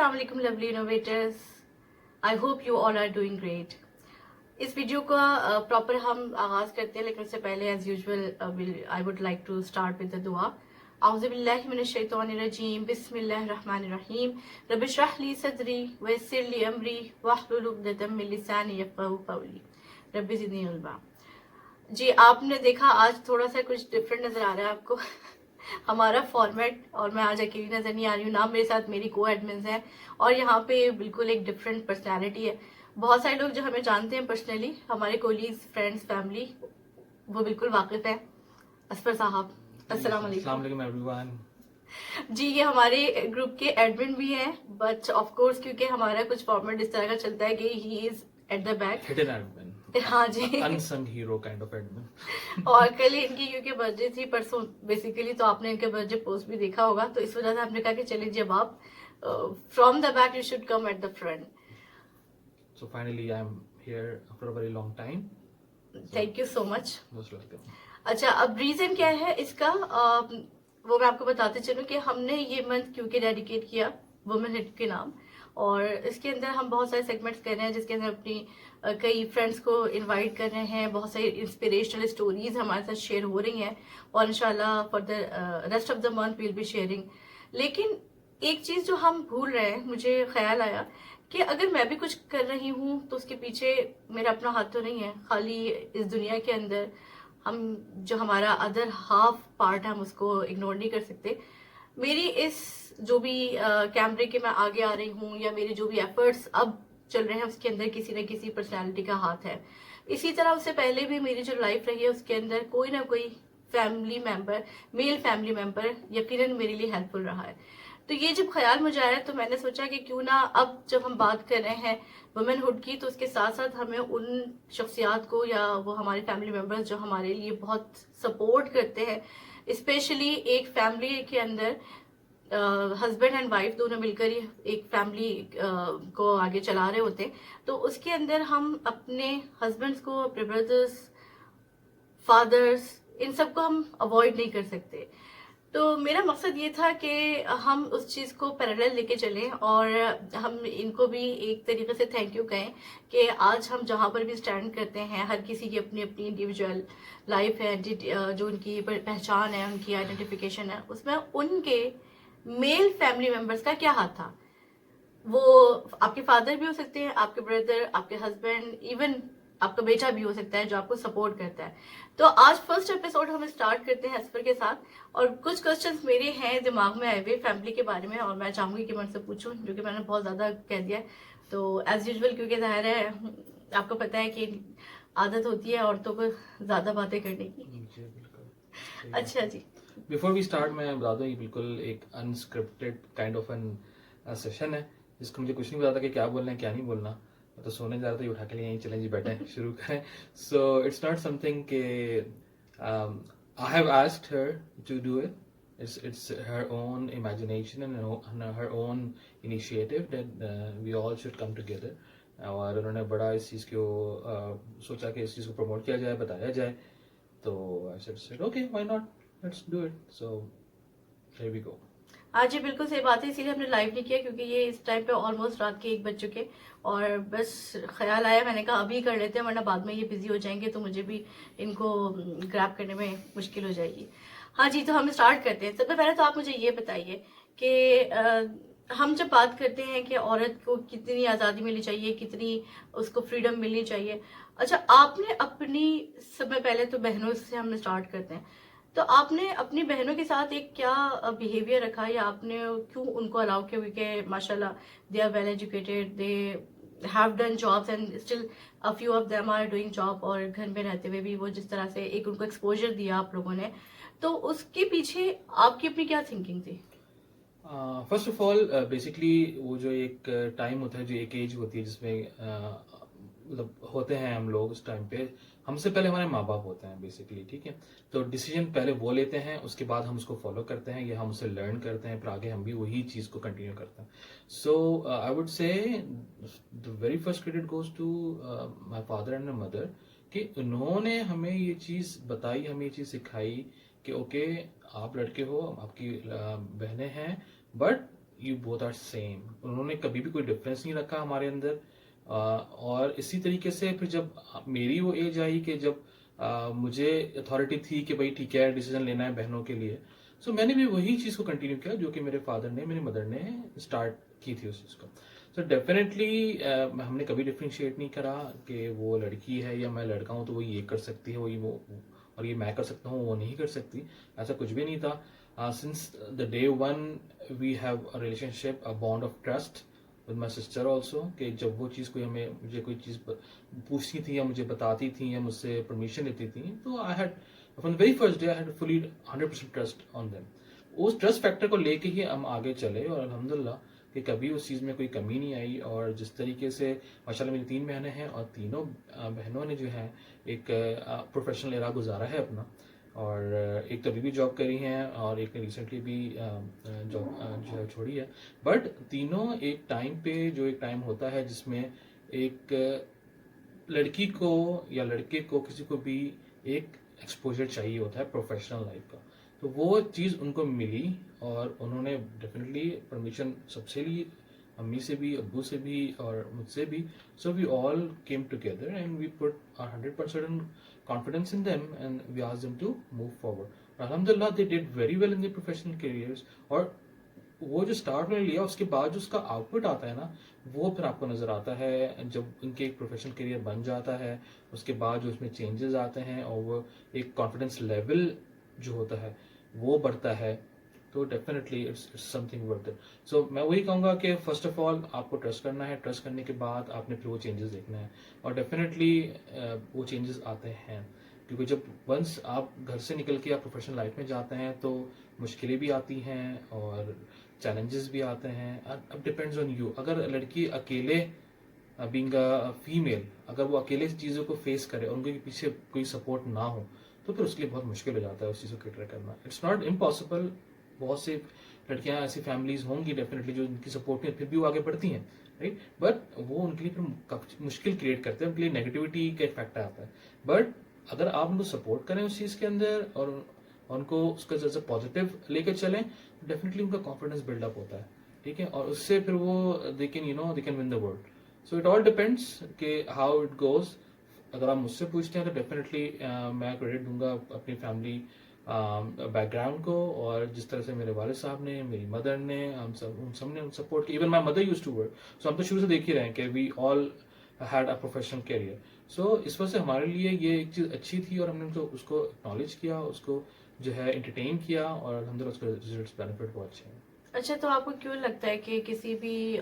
अस्सलाम वालेकुम lovely innovators, I hope you all are doing great. इस वीडियो का प्रॉपर हम आगाज करते हैं, लेकिन उससे पहले as usual I would like to start with the दुआ। औज़ु बिल्लाहि मिनश शैतानिर रजीम, बिस्मिल्लाहिर रहमानिर रहीम, रब्बि इश्रह ली सदरी वयस्सिर ली अमरी वहलुल उक़दतम मिन लिसानी यफ़क़हू क़ौली, रब्बि ज़िदनी इल्मा। जी, आपने देखा आज थोड़ा सा कुछ डिफरेंट नजर आ रहा है आपको हमारा फॉर्मेट, और मैं आज अकेली नजर नहीं आ रही हूँ ना, मेरे साथ मेरी को एडमिन्स हैं और यहाँ पे बिल्कुल एक डिफरेंट पर्सनालिटी है। बहुत सारे लोग जो हमें जानते हैं पर्सनली, हमारे कोलीग्स, फ्रेंड्स, फैमिली, वो बिल्कुल वाकिफ है। असफर साहब, अस्सलाम वालेकुम एवरीवन। जी, ये हमारे ग्रुप के एडमिन भी हैं, बट ऑफ कोर्स क्योंकि हमारा कुछ फॉर्मेट इस तरह का चलता है कि he is at the back, hidden admin. हाँ जी, unsung hero kind of admin. और कल इनकी क्योंकि बर्थडे थी परसों बेसिकली, तो आपने इनके बर्थडे पोस्ट भी देखा होगा, तो इस वजह से हमने कहा कि चलिए जब आप from the back you should come at the front. So finally I am here after a very long time. Thank you so much. Most welcome. अच्छा, अब रीजन क्या है इसका, वो मैं आपको बताते चलूं कि हमने ये मंथ क्योंकि डेडिकेट किया वुमेन हिट के नाम, और इसके अंदर हम बहुत सारे सेगमेंट्स कर रहे हैं जिसके अंदर अपनी कई फ्रेंड्स को इनवाइट कर रहे हैं, बहुत सारी इंस्पिरेशनल स्टोरीज हमारे साथ शेयर हो रही हैं, और इंशाल्लाह for the rest of the month will be sharing. लेकिन एक चीज जो हम भूल रहे हैं, मुझे ख्याल आया कि अगर मैं भी कुछ कर रही हूँ तो उसके पीछे मेरा अपना हाथ तो नहीं है। खाली इस दुनिया के अंदर हम जो हमारा अदर हाफ पार्ट है हम उसको इग्नोर नहीं कर सकते। मेरी इस जो भी कैमरे के मैं आगे आ रही हूँ, या मेरे जो भी एफर्ट्स अब चल रहे हैं, उसके अंदर किसी न किसी पर्सनालिटी का हाथ है। इसी तरह उससे पहले भी मेरी जो लाइफ रही है उसके अंदर कोई ना कोई family member, male family member यकीनन मेरे लिए हेल्पफुल रहा है। तो ये जब ख्याल मुझे आया तो मैंने सोचा कि क्यों ना अब जब हम बात कर रहे हैं वुमेनहुड की, तो उसके साथ साथ हमें उन शख्सियात को, या वो हमारे फैमिली मेंबर्स जो हमारे लिए बहुत सपोर्ट करते हैं, स्पेशली एक फैमिली के अंदर हस्बैंड एंड वाइफ दोनों मिलकर ही एक फैमिली को आगे चला रहे होते हैं, तो उसके अंदर हम अपने हस्बैंड्स को, अपने ब्रदर्स, फादर्स, इन सबको हम अवॉइड नहीं कर सकते। तो मेरा मकसद ये था कि हम उस चीज़ को पैरेलल लेके चलें, और हम इनको भी एक तरीके से थैंक यू कहें कि आज हम जहाँ पर भी स्टैंड करते हैं, हर किसी की अपनी अपनी इंडिविजुअल लाइफ है, जो उनकी पहचान है, उनकी आइडेंटिफिकेशन है, उसमें उनके मेल फैमिली मेंबर्स का क्या हाथ था। वो आपके फादर भी हो सकते हैं, आपके ब्रदर, आपके हस्बैंड, इवन आपका बेटा भी हो सकता है जो आपको सपोर्ट करता है। तो आज फर्स्ट एपिसोड हम स्टार्ट करते हैं एस्पर के साथ, और कुछ क्वेश्चंस मेरे हैं दिमाग में आए हुए फैमिली के बारे में, और मैं चाहूंगी कि मैं उनसे पूछूं, जो कि मैंने बहुत ज्यादा कह दिया है। तो एज यूजुअल, क्योंकि जाहिर है आपको पता है कि आदत होती है औरतों को ज्यादा बातें करने की। अच्छा जी, बिफोर वी स्टार्ट मैं बता दूं, ये बिल्कुल एक unscripted kind of an session है, जिसको मुझे कुछ नहीं पता था कि क्या बोलना है क्या नहीं बोलना। तो सोने जा रहा था, ये उठा के लिए यहीं चलें जी, बैठे शुरू करें। सो इट्स नॉट समथिंग के I have asked her to do it, it's her own imagination and her own initiative that we all should come together. और उन्होंने बड़ा इस चीज़ को सोचा कि इस चीज़ को प्रमोट किया जाए, बताया जाए। तो I said okay, why not, let's do it. So here we go. हाँ जी, बिल्कुल सही बात है, इसीलिए हमने लाइव नहीं किया, क्योंकि ये इस टाइम पे ऑलमोस्ट रात के 1 बज चुके, और बस ख्याल आया, मैंने कहा अभी कर लेते हैं वरना बाद में ये बिजी हो जाएंगे तो मुझे भी इनको ग्रैब करने में मुश्किल हो जाएगी। हाँ जी, तो हम स्टार्ट करते हैं। सबसे पहले तो आप मुझे ये बताइए कि हम जब बात करते हैं कि औरत को कितनी आज़ादी मिलनी चाहिए, कितनी उसको फ्रीडम मिलनी चाहिए। अच्छा, आपने अपनी, सबसे पहले तो बहनों से हम स्टार्ट करते हैं, तो आपने अपनी बहनों के साथ एक क्या बिहेवियर रखा, या आपने क्यों उनको अलाउ किया, क्योंकि माशाल्लाह they are well educated, they have done jobs and still a few of them are doing job, और घर में रहते हुए भी वो जिस तरह से एक उनको एक्सपोजर दिया आप लोगों ने, तो उसके पीछे आपकी अपनी क्या थिंकिंग थी? फर्स्ट ऑफ ऑल बेसिकली वो जो एक टाइम होता है, जो एक एज होती है जिसमें मतलब होते हैं हम लोग, उस टाइम पे हमसे पहले हमारे माँ बाप होते हैं बेसिकली, ठीक है। तो डिसीजन पहले वो लेते हैं, उसके बाद हम उसको फॉलो करते हैं, या हम उससे लर्न करते हैं, फिर आगे हम भी वही चीज़ को कंटिन्यू करते हैं। So I would say the very first credit goes to my father and my mother, कि उन्होंने हमें ये चीज़ बताई, हमें ये चीज़ सिखाई कि ओके, आप लड़के हो, आपकी बहनें हैं, but you both are same. انہوں نے کبھی بھی کوئی ڈفرینس نہیں رکھا ہمارے اندر. اور اسی طریقے سے پھر جب میری وہ ایج آئی کہ جب مجھے اتھارٹی تھی کہ بھائی ٹھیک ہے ڈیسیزن لینا ہے بہنوں کے لیے, سو میں نے بھی وہی چیز کو کنٹینیو کیا جو کہ میرے فادر نے میری مدر نے اسٹارٹ کی تھی اس چیز کو. سو ڈیفینیٹلی ہم نے کبھی ڈفرینشیٹ نہیں کرا کہ وہ لڑکی ہے یا میں لڑکا ہوں تو وہ یہ کر سکتی ہے, وہی وہ, اور یہ میں کر سکتا ہوں وہ نہیں کر سکتی. ایسا کچھ بھی نہیں تھا. Since the day one we have a relationship, a bond of trust with my sister also, کہ جب وہ چیز کوئی مجھے کوئی چیز پوچھتی تھی یا مجھے بتاتی تھیں یا مجھ سے پرمیشن لیتی تھیں, تو I had from the very first day I had fully 100% trust on them. اس ٹرسٹ فیکٹر کو لے کے ہی ہم آگے چلے, اور الحمدللہ کہ کبھی اس چیز میں کوئی کمی نہیں آئی. اور جس طریقے سے ماشاءاللہ میری 3 بہنیں ہیں, اور تینوں بہنوں نے جو ہے ایک پروفیشنل ایرا گزارا ہے اپنا, اور ایک تو ابھی بھی جاب کری ہیں اور ایک نے ریسنٹلی بھی جاب جو ہے چھوڑی ہے. بٹ تینوں ایک ٹائم پہ, جو ایک ٹائم ہوتا ہے جس میں ایک لڑکی کو یا لڑکے کو کسی کو بھی ایک ایکسپوجر چاہیے ہوتا ہے پروفیشنل لائف کا, تو وہ چیز ان کو ملی. اور انہوں نے ڈیفینیٹلی پرمیشن سب سے لی, امی سے بھی, ابو سے بھی, اور مجھ سے بھی. So we all came together and we put 100% confidence in them and we asked them to move forward. Alhamdulillah they did very well in their professional careers. اور وہ جو اسٹارٹ میں لیا اس کے بعد جو اس کا آؤٹ پٹ آتا ہے نا, وہ پھر آپ کو نظر آتا ہے جب ان کے ایک پروفیشنل کیریئر بن جاتا ہے. اس کے بعد جو اس میں چینجز آتے ہیں اور وہ ایک کانفیڈنس لیول جو ہوتا ہے وہ بڑھتا ہے, تو definitely it's something worth it. So میں وہی کہوں گا کہ فرسٹ آف آل آپ کو ٹرسٹ کرنا ہے, ٹرسٹ کرنے کے بعد آپ نے پھر وہ چینجز دیکھنا ہے, اور ڈیفینیٹلی وہ چینجز آتے ہیں. کیونکہ جب ونس آپ گھر سے نکل کے آپ پروفیشنل لائف میں جاتے ہیں تو مشکلیں بھی آتی ہیں اور چیلنجز بھی آتے ہیں. اب ڈپینڈز آن یو. اگر لڑکی اکیلے بینگ اے فیمیل اگر وہ اکیلے چیزوں کو فیس کرے اور ان کے پیچھے کوئی سپورٹ نہ ہو تو پھر اس کے لیے بہت مشکل ہو جاتا ہے اس چیز کو کیٹر کرنا. It's not impossible. بہت سی لڑکیاں ایسی فیملیز ہوں گی ڈیفینیٹلی جو ان کی سپورٹ میں پھر بھی وہ آگے بڑھتی ہیں, رائٹ, بٹ وہ ان کے لیے پھر مشکل کریٹ کرتے ہیں, ان کے لیے نیگیٹیوٹی کا ایک فیکٹر آتا ہے. بٹ اگر آپ ان کو سپورٹ کریں اس چیز کے اندر اور ان کو اس کا جیسے پازیٹیو لے کے چلیں, ڈیفینیٹلی ان کا کانفیڈنس بلڈ اپ ہوتا ہے, ٹھیک ہے, اور اس سے پھر وہ they can one the world. So it all depends کہ ہاؤ اٹ گوز. اگر آپ مجھ سے پوچھتے ہیں تو ڈیفینیٹلی میں کریڈٹ دوں گا اپنی فیملی بیک گراؤنڈ کو, اور جس طرح سے میرے والد صاحب نے, میری مدر نے, ہم سب نے سپورٹ کیا. Even my mother used to work. So ہم تو شروع سے دیکھ ہی رہے ہیں کہ we all had a professional career. So اس وجہ سے ہمارے لیے یہ ایک چیز اچھی تھی اور ہم نے اس کو اکنالج کیا, اس کو جو ہے انٹرٹین کیا, اور الحمدللہ اس کے ریزلٹس بینیفٹ بہت اچھے ہیں. اچھا, تو آپ کو کیوں لگتا ہے کہ کسی بھی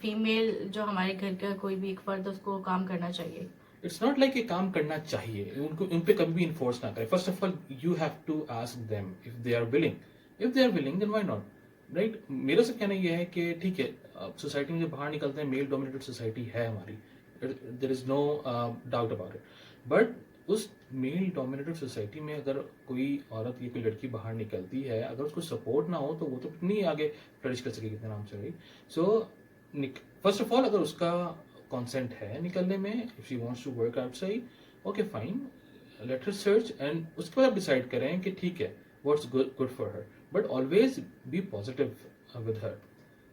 فیمیل جو ہمارے گھر کا کوئی بھی ایک فرد اس کو کام کرنا چاہیے؟ اٹس ناٹ لائک یہ کام کرنا چاہیے, ان پہ کبھی بھی انفورس نہ کریں. First of all you have to ask them if they are willing. If they are willing then why not, right. میرا سب کہنا یہ ہے کہ ٹھیک ہے, سوسائٹی میں جب باہر نکلتے ہیں میل ڈومینیٹڈ سوسائٹی ہے ہماری, there is no doubt about it. But اس میل ڈومینیٹڈ سوسائٹی میں اگر کوئی عورت یا کوئی لڑکی باہر نکلتی ہے, اگر اس کو سپورٹ نہ ہو تو وہ تو نہیں آگے فلرش کر سکے کتنے نام سے, right. So first of all اگر اس کا کانسینٹ ہے نکلنے میں, if she wants to work outside, okay fine, let her search, and اس کے بعد آپ ڈیسائڈ کریں کہ ٹھیک ہے what's good for her. But always be positive with her,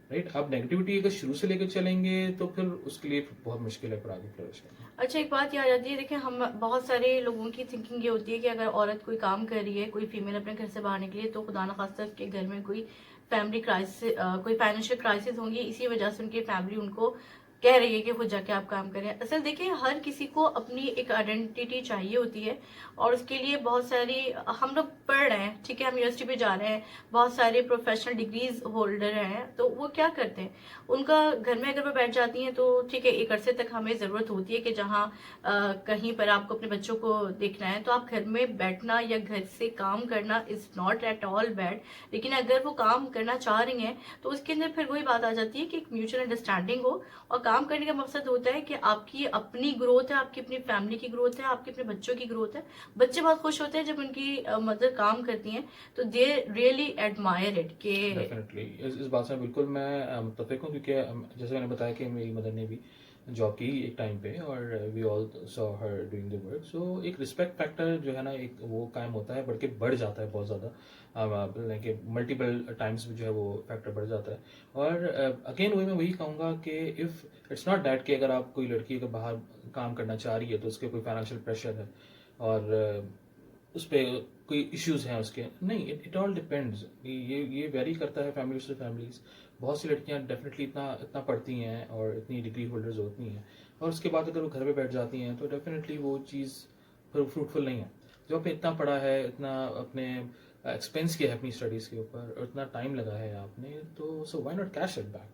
right. آپ نیگیٹیوٹی اگر شروع سے لے کے چلیں گے تو پھر اس کے لیے بہت مشکل ہے پھر آگے فلرش کرنا. اچھا, ایک بات یہ آ جاتی ہے, دیکھیں ہم بہت سارے لوگوں کی تھنکنگ یہ ہوتی ہے کہ اگر عورت کوئی کام کر رہی ہے, کوئی فیمیل اپنے گھر سے باہر نکلی ہے, تو خدا نخواستہ اس کے گھر میں کوئی فیملی کرائسس, کوئی فائنینشیل کرائسس ہوں گی, اسی وجہ سے ان کی فیملی ان کو کہہ رہی ہے کہ خود جا کے آپ کام کریں. اصل دیکھیں ہر کسی کو اپنی ایک آئیڈینٹی چاہیے ہوتی ہے, اور اس کے لیے بہت ساری, ہم لوگ پڑھ رہے ہیں, ٹھیک ہے, ہم یونیورسٹی پہ جا رہے ہیں, بہت سارے پروفیشنل ڈگریز ہولڈر ہیں, تو وہ کیا کرتے ہیں, ان کا گھر میں اگر وہ بیٹھ جاتی ہیں تو ٹھیک ہے, ایک عرصے تک ہمیں ضرورت ہوتی ہے کہ جہاں کہیں پر آپ کو اپنے بچوں کو دیکھنا ہے تو آپ گھر میں بیٹھنا یا گھر سے کام کرنا is not at all bad. لیکن اگر وہ کام کرنا چاہ رہی ہیں تو اس کے اندر پھر وہی بات آ جاتی ہے کہ ایک میوچل انڈرسٹینڈنگ ہو, اور کام کرنے کا مقصد ہوتا ہے کہ آپ کی اپنی گروتھ ہے, آپ کی اپنی فیملی کی گروتھ ہے, آپ کے اپنے بچوں کی گروتھ ہے. بچے بہت خوش ہوتے ہیں جب ان کی مدر کام کرتی ہیں, تو دے ریئلی ایڈمائر اٹ. کہ ڈیفینیٹلی اس بات سے بالکل میں متفق ہوں, کیونکہ جیسے میں نے بتایا کہ میری مدر نے بھی जॉब की एक टाइम पे, और we all saw her doing the work. So एक रिस्पेक्ट फैक्टर जो है ना, एक वो कायम होता है, बढ़ जाता है बहुत ज़्यादा, लाइक मल्टीपल टाइम्स जो है वो फैक्टर बढ़ जाता है. और अगेन वही कहूँगा कि इफ़ इट्स नॉट दैट कि अगर आप कोई लड़की अगर बाहर काम करना चाह रही है तो उसके कोई फाइनेंशियल प्रेशर है और उस पर कोई इश्यूज हैं उसके, नहीं. It all depends. ये वेरी करता है फैमिलीज टू फैमिलीज. बहुत सी लड़कियां डेफिनेटली इतना इतना पढ़ती हैं और इतनी डिग्री होल्डर्स होती हैं, और उसके बाद अगर वो घर पे बैठ जाती हैं तो डेफिनेटली वो चीज़ फ्रूटफुल नहीं है. जो आपने इतना पढ़ा है, इतना अपने एक्सपेंस किया है अपनी स्टडीज़ के ऊपर, और इतना टाइम लगा है आपने, तो so why not cash it back,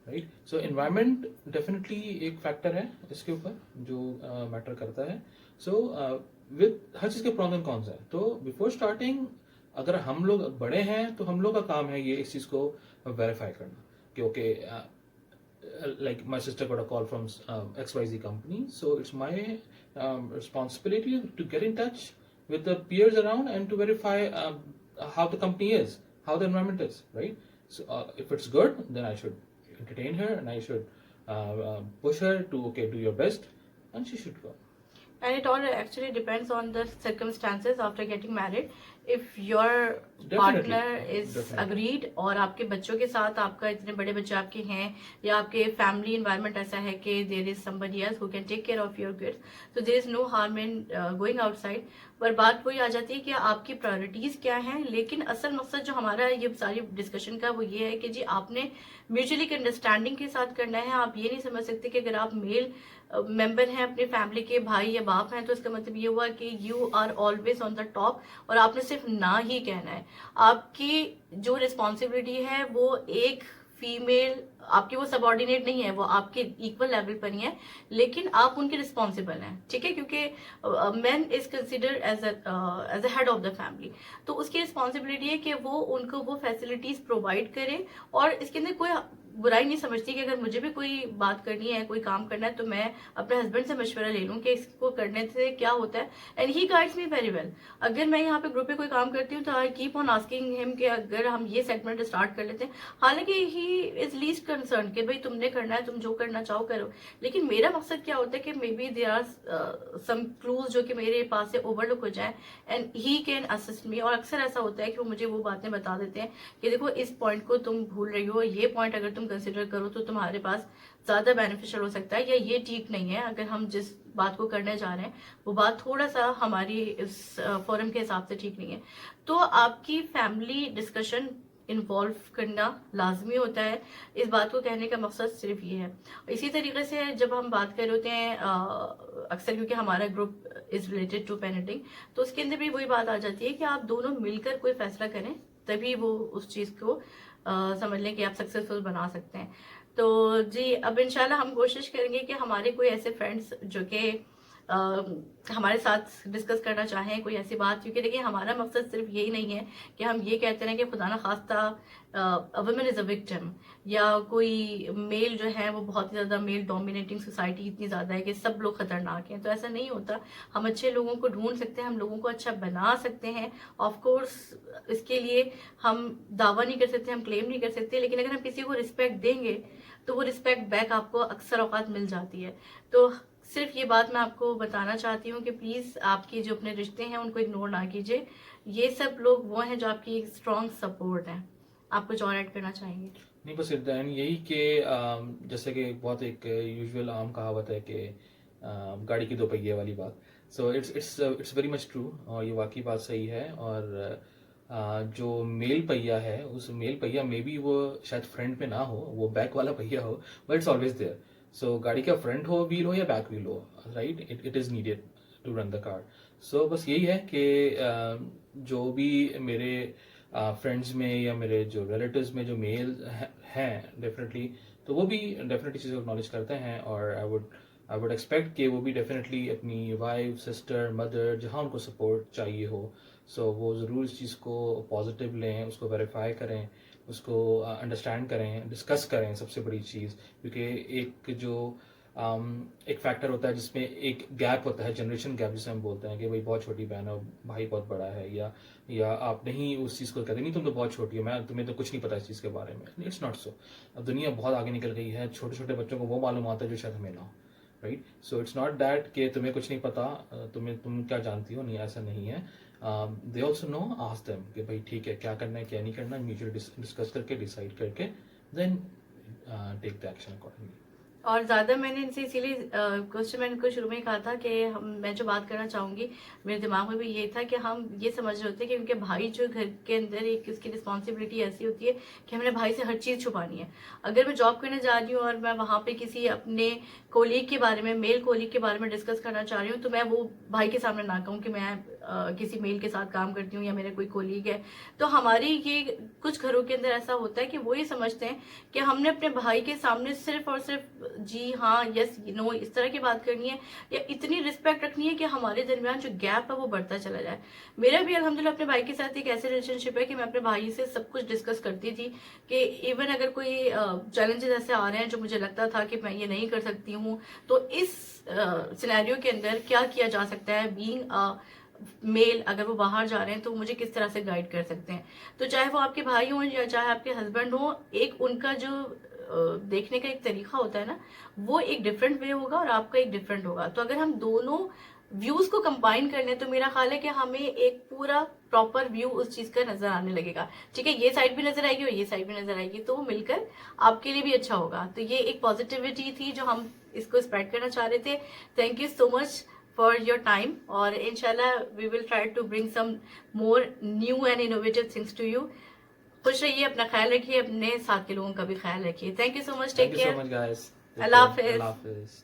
right. So environment definitely एक फैक्टर है इसके ऊपर जो मैटर करता है. सो विद हर चीज़ के प्रॉन्स एंड कॉन्स हैं. तो बिफोर स्टार्टिंग अगर हम लोग बड़े हैं तो हम लोग का काम है ये इस चीज़ को वेरीफाई करना कि okay, like my sister got a call from XYZ company, so it's my responsibility to get in touch with the peers around and to verify how the company is, how the environment is, right? So if it's good, then I should entertain her and I should push her to okay, do your best, and she should go. And it all actually depends on the circumstances after getting married. If your partner is agreed और आपके बच्चों के साथ, आपका इतने बड़े बच्चे आपके हैं या आपके फैमिली एनवायरनमेंट ऐसा है कि there is somebody else who can take care of your kids, so there is no harm in going outside. पर बात वही आ जाती है कि आपकी प्रायोरिटीज क्या हैं. लेकिन असल मकसद जो हमारा ये सारी डिस्कशन का वो ये है कि जी आपने म्यूचुअली अंडरस्टैंडिंग के साथ करना है. आप ये नहीं समझ सकते कि अगर आप मेल मेंबर हैं अपने फैमिली के, भाई या बाप हैं, तो इसका मतलब ये हुआ कि you are always on the top और आपने सिर्फ ना ही कहना है. आपकी जो रिस्पॉन्सिबिलिटी है वो एक फीमेल, आपकी वो सबऑर्डिनेट नहीं है, वो आपके इक्वल लेवल पर ही है, लेकिन आप उनके रिस्पॉन्सिबल हैं, ठीक है, क्योंकि man is considered as a head of the family. तो उसकी रिस्पॉन्सिबिलिटी है कि वो उनको वो फैसिलिटीज प्रोवाइड करे. और इसके अंदर कोई बुराई नहीं समझती कि अगर मुझे भी कोई बात करनी है, कोई काम करना है, तो मैं अपने हस्बैंड से मशवरा ले लूं कि इसको करने से क्या होता है. And he guides me very well. अगर मैं यहाँ पे ग्रुप पे कोई काम करती हूँ तो I keep on asking him कि अगर हम ये सेगमेंट स्टार्ट कर लेते हैं. हालांकि ही इज लीस्ट कंसर्न कि भाई तुमने करना है, तुम जो करना चाहो करो. लेकिन मेरा मकसद क्या होता है कि maybe there are some clues जो कि मेरे पास से ओवरलुक हो जाए and he can assist me. और अक्सर ऐसा होता है कि वो मुझे वो बातें बता देते हैं कि देखो इस पॉइंट को तुम भूल रही हो, ये पॉइंट अगर तुम कंसिडर करो तो तुम्हारे पास ज्यादा बेनिफिशियल हो सकता है, या ये ठीक नहीं है. अगर हम जिस बात को करने जा रहे हैं वो बात थोड़ा सा हमारी इस फोरम के हिसाब से ठीक नहीं है. तो आपकी फैमिली डिस्कशन इन्वॉल्व करना लाजमी होता है. इस बात को कहने का मकसद सिर्फ ये है. इसी तरीके से जब हम बात कर रहे होते हैं अक्सर, क्योंकि हमारा group is related to parenting, तो उसके अंदर भी वही बात आ जाती है कि आप दोनों मिलकर कोई फैसला करें, तभी वो उस चीज को समझ लें कि आप सक्सेसफुल बना सकते हैं. तो जी अब इंशाल्लाह हम कोशिश करेंगे कि हमारे कोई ऐसे फ्रेंड्स जो कि हमारे साथ डिस्कस करना चाहें कोई ऐसी बात, क्योंकि देखिए हमारा मकसद सिर्फ यही नहीं है कि हम ये कहते हैं कि खुदा ना खास्ता वुमेन इज अ विक्टिम, या कोई मेल जो है वो बहुत ही ज़्यादा मेल डोमिनेटिंग सोसाइटी इतनी ज़्यादा है कि सब लोग खतरनाक हैं. तो ऐसा नहीं होता. हम अच्छे लोगों को ढूंढ सकते हैं, हम लोगों को अच्छा बना सकते हैं. ऑफ कोर्स इसके लिए हम दावा नहीं कर सकते, हम क्लेम नहीं कर सकते, लेकिन अगर हम किसी को रिस्पेक्ट देंगे तो वो रिस्पेक्ट बैक आपको अक्सर औकात मिल जाती है. तो सिर्फ ये बात मैं आपको बताना चाहती हूँ कि प्लीज आपके जो अपने रिश्ते हैं उनको इग्नोर ना कीजिए. ये सब लोग वो हैं जो आपकी स्ट्रॉन्ग सपोर्ट है. आप कुछ और ऐड करना चाहेंगे? नहीं, बस इतना यही कि जैसे कि बहुत एक यूजुअल आम कहावत है कि गाड़ी की दो पहिए वाली बात. So it's very much true, और ये वाकई बात सही है. और जो मेल पहिया है, उस मेल पहिया में भी वो शायद फ्रंट पे ना हो, वो बैक वाला पहिया हो, but it's always there. So गाड़ी का फ्रंट हो व्हील हो या बैक व्हील हो, right, it is needed to run the car. So बस यही है कि जो भी मेरे फ्रेंड्स में या मेरे जो रिलेटिव्स में जो मेल हैं डेफिनेटली, तो वो भी डेफिनेटली चीज़ एक्नॉलेज करते हैं. और आई वुड एक्सपेक्ट कि वो भी डेफिनेटली अपनी वाइफ, सिस्टर, मदर, जहाँ उनको सपोर्ट चाहिए हो, सो वो ज़रूर इस चीज़ को पॉजिटिव लें, उसको वेरीफाई करें, उसको अंडरस्टैंड करें, डिस्कस करें. सबसे बड़ी चीज़, क्योंकि एक जो ایک فیکٹر ہوتا ہے جس میں ایک گیپ ہوتا ہے, جنریشن گیپ جسے ہم بولتے ہیں کہ بھائی بہت چھوٹی بہن ہے, بھائی بہت بڑا ہے, یا آپ نہیں اس چیز کو کہتے نہیں تم تو بہت چھوٹی ہو, تمہیں تو کچھ نہیں پتا اس چیز کے بارے میں. It's not so. اب دنیا بہت آگے نکل گئی ہے, چھوٹے چھوٹے بچوں کو وہ معلومات ہے جو شاید ہمیں نہ ہو, right. So it's not that کہ تمہیں کچھ نہیں پتا, تم کیا جانتی ہو, نہیں ایسا نہیں ہے. They also know, ask them کہ بھائی ٹھیک ہے کیا کرنا ہے کیا نہیں کرنا, میوچلی ڈسکس کر کے ڈیسائڈ کر کے دین ٹیک دا ایکشن اکارڈنگلی. اور زیادہ میں نے ان سے اسی لیے کوشچن میں ان کو شروع میں ہی کہا تھا کہ میں جو بات کرنا چاہوں گی میرے دماغ میں بھی یہ تھا کہ ہم یہ سمجھ رہے ہوتے ہیں کہ ان کے بھائی جو گھر کے اندر ایک اس کی رسپانسبلٹی ایسی ہوتی ہے کہ ہم نے بھائی سے ہر چیز چھپانی ہے. اگر میں جاب کرنے جا رہی ہوں اور میں وہاں پہ کسی اپنے کولیگ کے بارے میں, میل کولیگ کے بارے میں ڈسکس کرنا چاہ رہی ہوں, تو میں وہ بھائی کے سامنے نہ کہوں کہ میں کسی میل کے ساتھ کام کرتی ہوں یا میرا کوئی کولیگ ہے. تو ہماری یہ کچھ گھروں کے اندر ایسا ہوتا ہے کہ وہ یہ سمجھتے ہیں کہ ہم نے اپنے بھائی کے سامنے صرف اور صرف جی ہاں یس نو اس طرح کی بات کرنی ہے یا اتنی رسپیکٹ رکھنی ہے کہ ہمارے درمیان جو گیپ ہے وہ بڑھتا چلا جائے. میرا بھی الحمدللہ اپنے بھائی کے ساتھ ایک ایسے ریلیشن شپ ہے کہ میں اپنے بھائی سے سب کچھ ڈسکس کرتی تھی کہ ایون اگر کوئی چیلنجز ایسے آ رہے ہیں جو مجھے لگتا تھا کہ میں یہ نہیں کر سکتی ہوں, تو اس سینیریو کے اندر کیا کیا جا سکتا ہے, بینگ میل اگر وہ باہر جا رہے ہیں تو مجھے کس طرح سے گائیڈ کر سکتے ہیں. تو چاہے وہ آپ کے بھائی ہوں یا چاہے آپ کے ہسبینڈ ہوں, ایک ان کا جو دیکھنے کا ایک طریقہ ہوتا ہے نا, وہ ایک ڈفرینٹ وے ہوگا اور آپ کا ایک ڈفرینٹ ہوگا. تو اگر ہم دونوں ویوز کو کمبائن کر لیں تو میرا خیال ہے کہ ہمیں ایک پورا پراپر ویو اس چیز کا نظر آنے لگے گا. ٹھیک ہے, یہ سائڈ بھی نظر آئے گی اور یہ سائڈ بھی نظر آئے گی, تو وہ مل کر آپ کے لیے بھی اچھا ہوگا. تو یہ ایک پازیٹیوٹی تھی جو ہم اس کو اسپریڈ کرنا چاہ رہے تھے. Thank you so much for your time, اور انشاءاللہ we will try to bring some more new and innovative things to you. خوش رہیے, اپنا خیال رکھیے, اپنے ساتھ کے لوگوں کا بھی خیال رکھیے. Thank you so much, take care, guys. اللہ حافظ. اللہ حافظ.